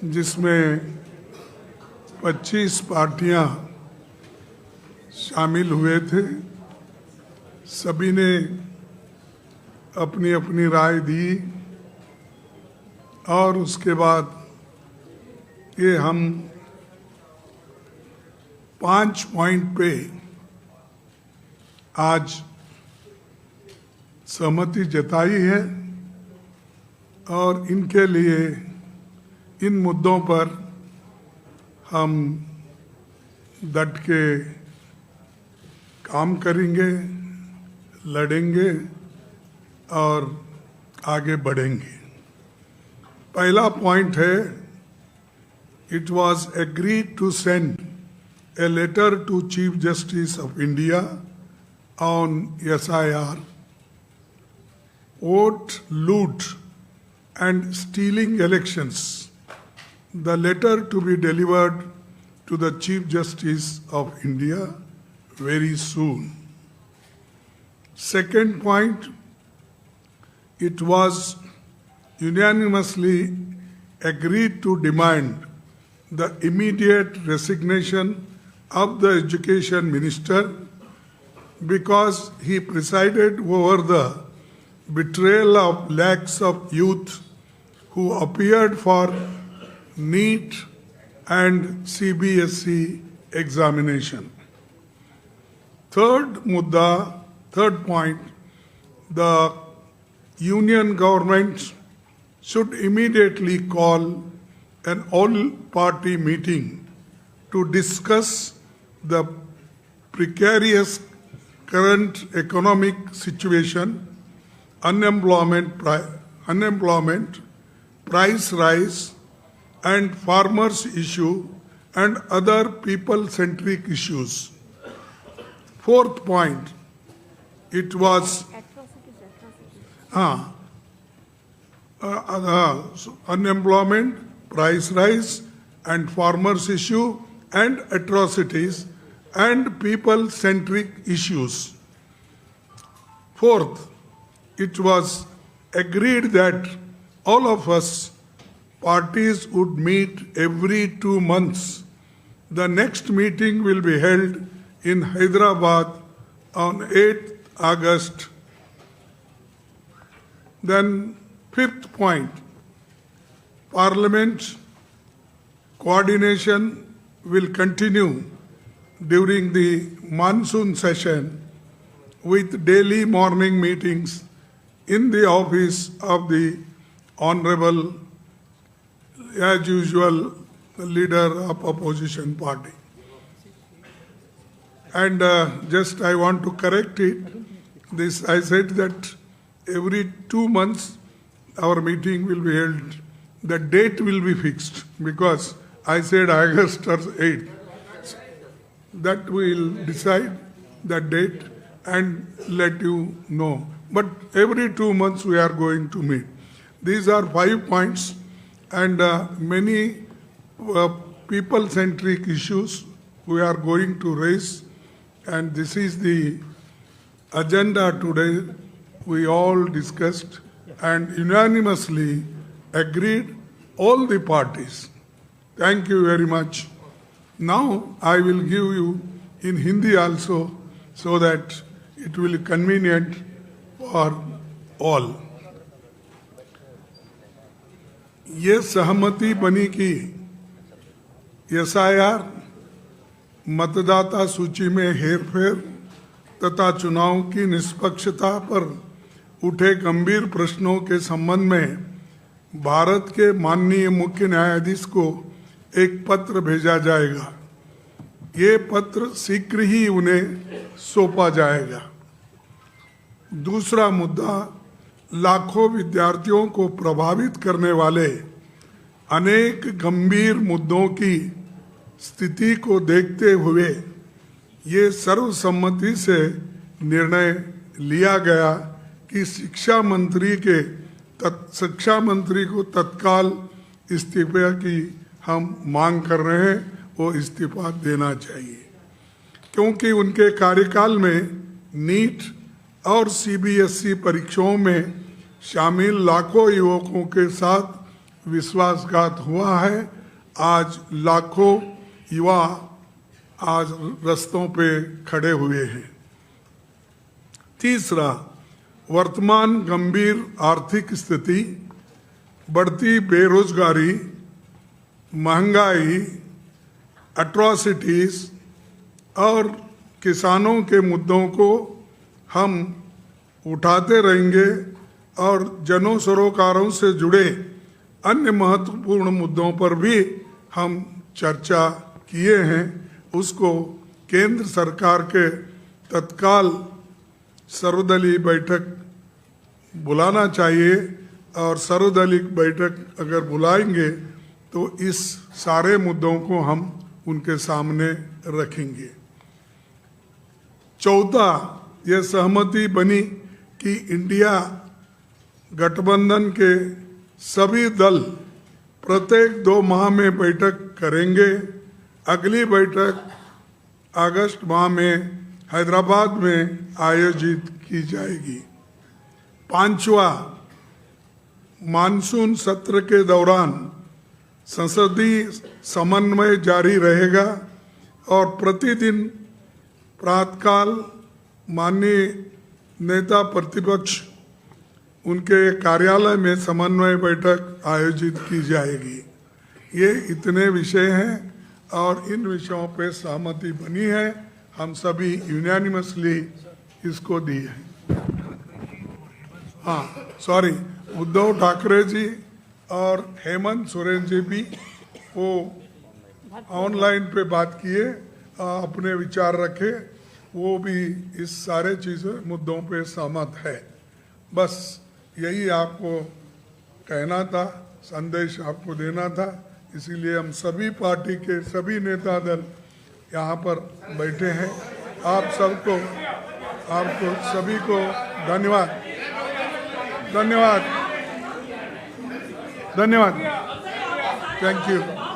जिसमें 25 पार्टियां शामिल हुए थे। सभी ने अपनी अपनी राय दी और उसके बाद ये हम 5 पॉइंट पे आज सहमति जताई है और इनके लिए इन मुद्दों पर हम डट के काम करेंगे, लड़ेंगे और आगे बढ़ेंगे। पहला पॉइंट है, it was agreed to send a letter to Chief Justice of India on SIR, vote, loot and stealing elections. The letter to be delivered to the Chief Justice of India very soon. Second point, it was unanimously agreed to demand the immediate resignation of the Education Minister because he presided over the betrayal of lakhs of youth who appeared for NEET and CBSE examination. Third point, the union government should immediately call an all-party meeting to discuss the precarious current economic situation, unemployment, price rise, and farmers' issue, and other people-centric issues. Fourth point, it was unemployment, price rise, and farmers' issue, and atrocities and people-centric issues. Fourth, it was agreed that all of us parties would meet every 2 months. The next meeting will be held in Hyderabad on 8th August. Then fifth point, Parliament coordination will continue during the monsoon session with daily morning meetings in the office of the Honorable, as usual, leader of opposition party. And just I want to correct it. This I said that every 2 months our meeting will be held. The date will be fixed because I said August or 8th. That we will decide the date and let you know. But every 2 months we are going to meet. These are 5 points and many people-centric issues we are going to raise. And this is the agenda today. We all discussed and unanimously agreed, all the parties. Thank you very much. Now I will give you in Hindi also so that it will be convenient for all. ये सहमति बनी कि SIR, मतदाता सूची में हेरफेर तथा चुनाव की निष्पक्षता पर उठे गंभीर प्रश्नों के संबंध में भारत के माननीय मुख्य न्यायाधीश को एक पत्र भेजा जाएगा। ये पत्र शीघ्र ही उन्हें सौंपा जाएगा। दूसरा मुद्दा, लाखों विद्यार्थियों को प्रभावित करने वाले अनेक गंभीर मुद्दों की स्थिति को देखते हुए ये सर्वसम्मति से निर्णय लिया गया कि शिक्षा मंत्री को तत्काल इस्तीफे की हम मांग कर रहे हैं, वो इस्तीफा देना चाहिए क्योंकि उनके कार्यकाल में नीट और सीबीएसई परीक्षाओं में शामिल लाखों युवकों के साथ विश्वासघात हुआ है। आज लाखों युवा आज रास्तों पे खड़े हुए हैं। तीसरा, वर्तमान गंभीर आर्थिक स्थिति, बढ़ती बेरोजगारी, महंगाई, एट्रॉसिटीज और किसानों के मुद्दों को हम उठाते रहेंगे और जनों सरोकारों से जुड़े अन्य महत्वपूर्ण मुद्दों पर भी हम चर्चा किए हैं। उसको केंद्र सरकार के तत्काल सर्वदलीय बैठक बुलाना चाहिए और सर्वदलीय बैठक अगर बुलाएंगे तो इस सारे मुद्दों को हम उनके सामने रखेंगे। चौथा, यह सहमति बनी कि इंडिया गठबंधन के सभी दल प्रत्येक 2 माह में बैठक करेंगे। अगली बैठक अगस्त माह में हैदराबाद में आयोजित की जाएगी। पांचवा, मानसून सत्र के दौरान संसदीय समन्वय जारी रहेगा और प्रतिदिन प्रातःकाल माननीय नेता प्रतिपक्ष उनके कार्यालय में समन्वय बैठक आयोजित की जाएगी। ये इतने विषय हैं और इन विषयों पे सहमति बनी है। हम सभी यूनानिमसली इसको दी है। हाँ, सॉरी, उद्धव ठाकरे जी और हेमंत सोरेन जी भी वो ऑनलाइन पे बात किए, अपने विचार रखे, वो भी इस सारे चीज़ों मुद्दों पे सहमत है। बस यही आपको कहना था, संदेश आपको देना था। इसीलिए हम सभी पार्टी के सभी नेता दल यहाँ पर बैठे हैं। आपको सभी को धन्यवाद। Thank you.